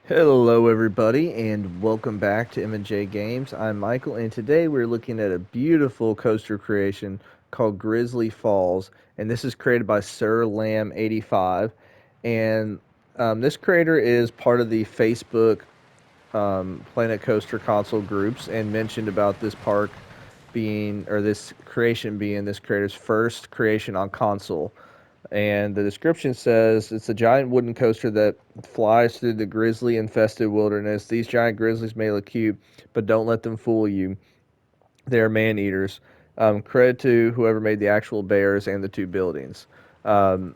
Hello, everybody, and welcome back to M&J Games. I'm Michael, and today we're looking at a beautiful coaster creation called Grizzly Falls, and this is created by Sir Lamb 85. And this creator is part of the Facebook Planet Coaster console groups, and mentioned about this park being, or this creation being, this creator's first creation on console. And the description says it's a giant wooden coaster that flies through the grizzly infested wilderness. These giant grizzlies may look cute, but don't let them fool you. They are man eaters. Credit to whoever made the actual bears and the two buildings. Um,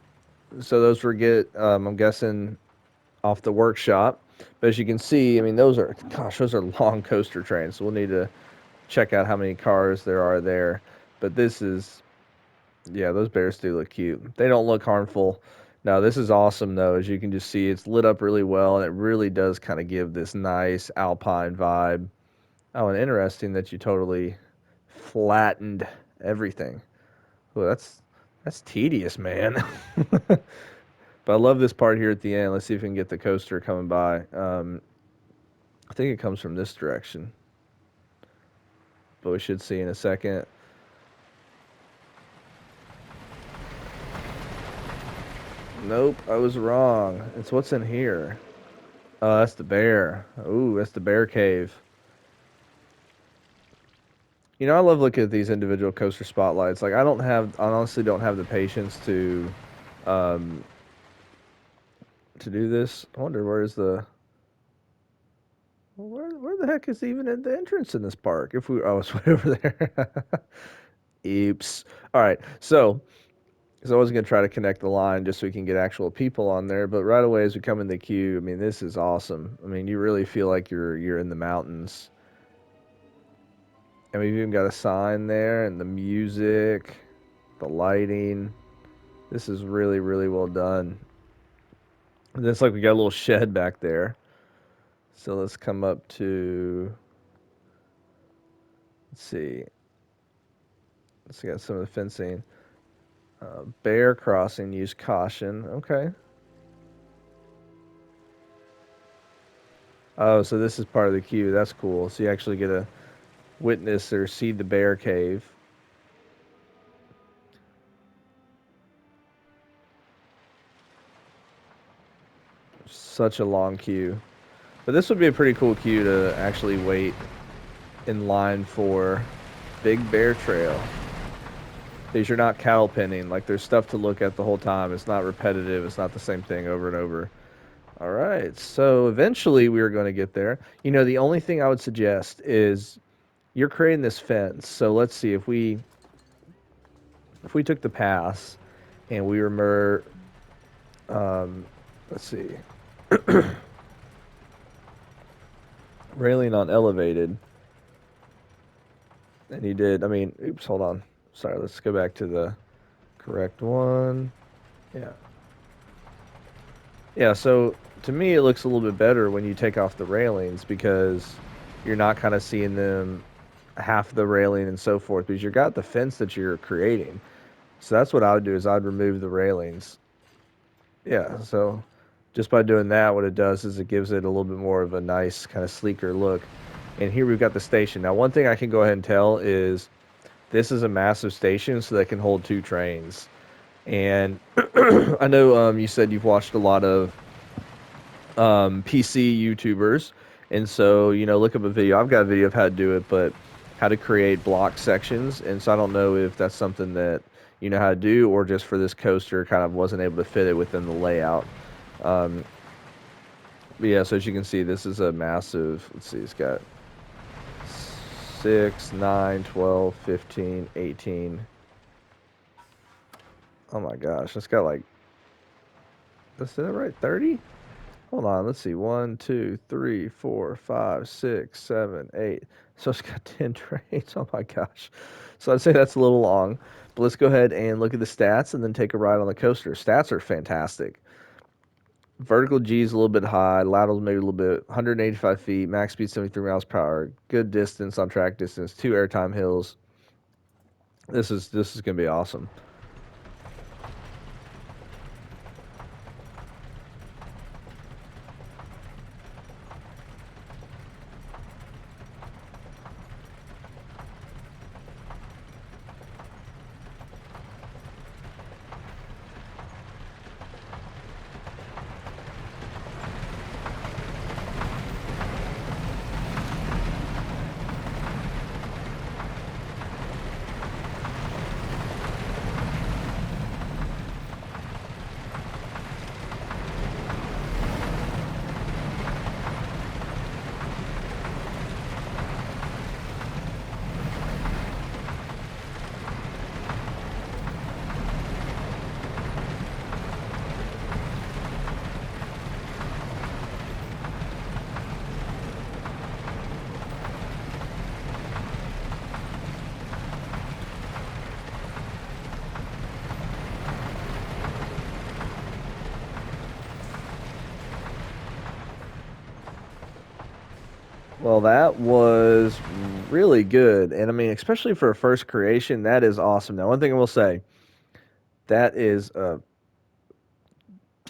so those were I'm guessing, off the workshop. But as you can see, I mean, those are long coaster trains. So we'll need to check out how many cars there are there. But yeah, those bears do look cute. They don't look harmful. No, this is awesome though. As you can just see, it's lit up really well, and it really does kind of give this nice alpine vibe. Oh, and interesting that you totally flattened everything. Oh, that's tedious, man. But I love this part here at the end. Let's see if we can get the coaster coming by. I think it comes from this direction, but we should see in a second. Nope, I was wrong. It's what's in here. Oh, that's the bear. Ooh, that's the bear cave. You know, I love looking at these individual coaster spotlights. Like, I honestly don't have the patience um, to do this. I wonder where the heck is even at the entrance in this park? Oh, it's way over there. Oops. All right, so I was gonna try to connect the line just so we can get actual people on there, but right away as we come in the queue, I mean, this is awesome. I mean, you really feel like you're in the mountains. And we've even got a sign there, and the music, the lighting. This is really, really well done. And it's like we got a little shed back there. So let's come up to, let's see. Let's got some of the fencing. Bear crossing, use caution. Okay. Oh, so this is part of the queue. That's cool. So you actually get to witness or see the bear cave. Such a long queue. But this would be a pretty cool queue to actually wait in line for Big Bear Trail. Because you're not cattle penning. Like, there's stuff to look at the whole time. It's not repetitive. It's not the same thing over and over. All right. So eventually we are going to get there. You know, the only thing I would suggest is you're creating this fence. So let's see if we took the pass and we were let's see, railing on elevated, and you did. I mean, oops, hold on. Sorry. Let's go back to the correct one. Yeah. Yeah, so to me, it looks a little bit better when you take off the railings because you're not kind of seeing them half the railing and so forth because you've got the fence that you're creating. So that's what I would do is I'd remove the railings. Yeah, so just by doing that, what it does is it gives it a little bit more of a nice kind of sleeker look. And here we've got the station. Now, one thing I can go ahead and tell is this is a massive station, so that can hold two trains. And I know you said you've watched a lot of PC YouTubers, and so look up a video. I've got a video of how to do it, but how to create block sections. And so I don't know if that's something that you know how to do, or just for this coaster, kind of wasn't able to fit it within the layout. Um, but yeah, so as you can see, this is a massive. Let's see, it's got 6, 9, 12, 15, 18. Oh my gosh, it's got like, is that right? 30? Hold on, let's see. One, two, three, four, five, six, 7, 8. So it's got 10 trains. Oh my gosh. So I'd say that's a little long. But let's go ahead and look at the stats and then take a ride on the coaster. Stats are fantastic. Vertical G is a little bit high. Lateral's maybe a little bit. 185 feet. Max speed 73 miles per hour. Good distance on track distance. 2 airtime hills. This is gonna be awesome. Well, that was really good. And I mean, especially for a first creation, that is awesome. Now, one thing I will say, that is a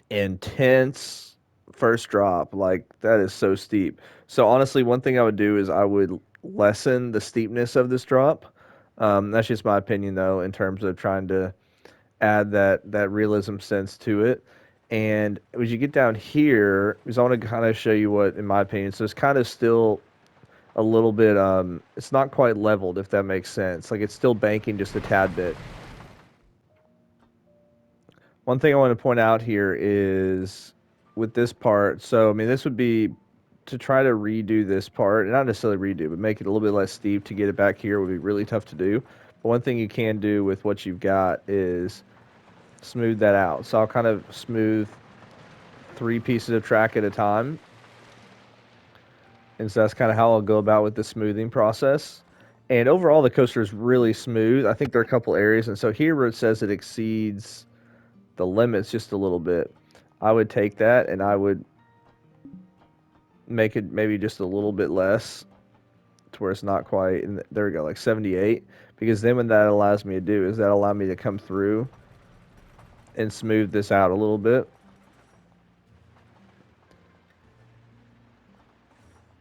intense first drop. Like that is so steep. So honestly, one thing I would do is I would lessen the steepness of this drop. That's just my opinion, though, in terms of trying to add that realism sense to it. And as you get down here, because I want to kind of show you what, in my opinion, so it's kind of still a little bit it's not quite leveled, if that makes sense. Like it's still banking just a tad bit. One thing I want to point out here is with this part, so I mean this would be to try to redo this part, and not necessarily redo, but make it a little bit less steep to get it back here would be really tough to do. But one thing you can do with what you've got is smooth that out. So I'll kind of smooth three pieces of track at a time. And so that's kind of how I'll go about with the smoothing process. And overall, the coaster is really smooth. I think there are a couple areas. And so here where it says it exceeds the limits just a little bit, I would take that and I would make it maybe just a little bit less to where it's not quite. And there we go, like 78. Because then what that allows me to do is that allow me to come through and smooth this out a little bit.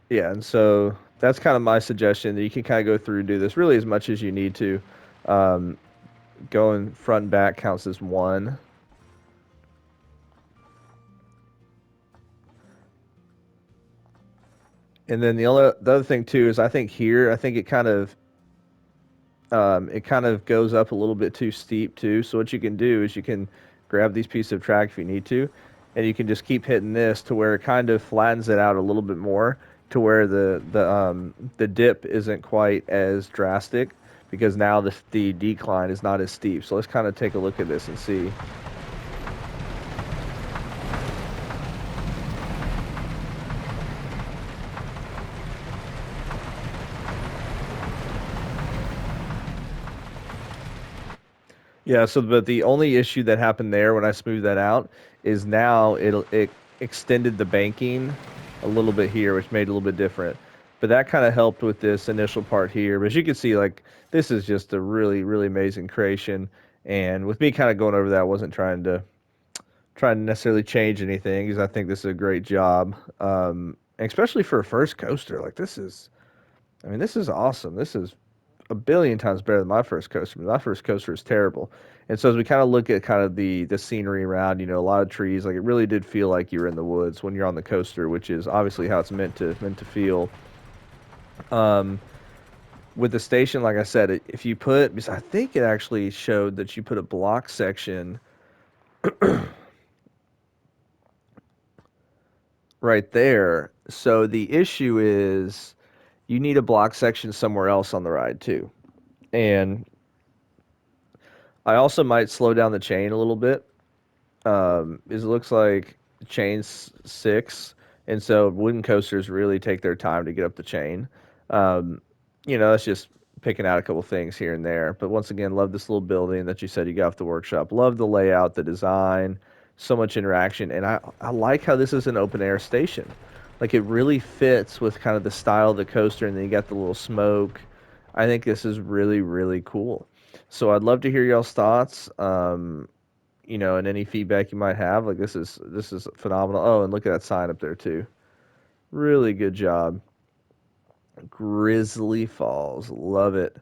Yeah, and so that's kind of my suggestion that you can kind of go through and do this really as much as you need to. Um, Going front and back counts as one. And then the other thing too is I think here I think it kind of goes up a little bit too steep too. So what you can do is you can grab these pieces of track if you need to, and you can just keep hitting this to where it kind of flattens it out a little bit more to where the dip isn't quite as drastic because now the decline is not as steep. So let's kind of take a look at this and see. Yeah, so but the only issue that happened there when I smoothed that out is now it extended the banking a little bit here, which made it a little bit different. But that kind of helped with this initial part here. But as you can see, like this is just a really, really amazing creation. And with me kind of going over that, I wasn't trying to necessarily change anything because I think this is a great job. And especially for a first coaster, like this is, I mean, this is awesome. This is a billion times better than my first coaster. My first coaster is terrible. And so as we kind of look at kind of the scenery around, you know, a lot of trees, like it really did feel like you were in the woods when you're on the coaster, which is obviously how it's meant to feel. Um, with the station, like I said, if you put, because I think it actually showed that you put a block section right there. So the issue is you need a block section somewhere else on the ride too. And I also might slow down the chain a little bit. Is it looks like chain's six, and so wooden coasters really take their time to get up the chain. Um, you know, that's just picking out a couple things here and there. But once again, love this little building that you said you got off the workshop. Love the layout, the design, so much interaction, and I like how this is an open air station. Like it really fits with kind of the style of the coaster, and then you got the little smoke. I think this is really, really cool. So I'd love to hear y'all's thoughts. You know, and any feedback you might have. Like this is phenomenal. Oh, and look at that sign up there too. Really good job. Grizzly Falls. Love it.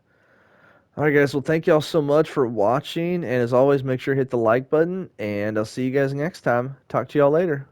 All right, guys. Well, thank y'all so much for watching. And as always, make sure to hit the like button. And I'll see you guys next time. Talk to y'all later.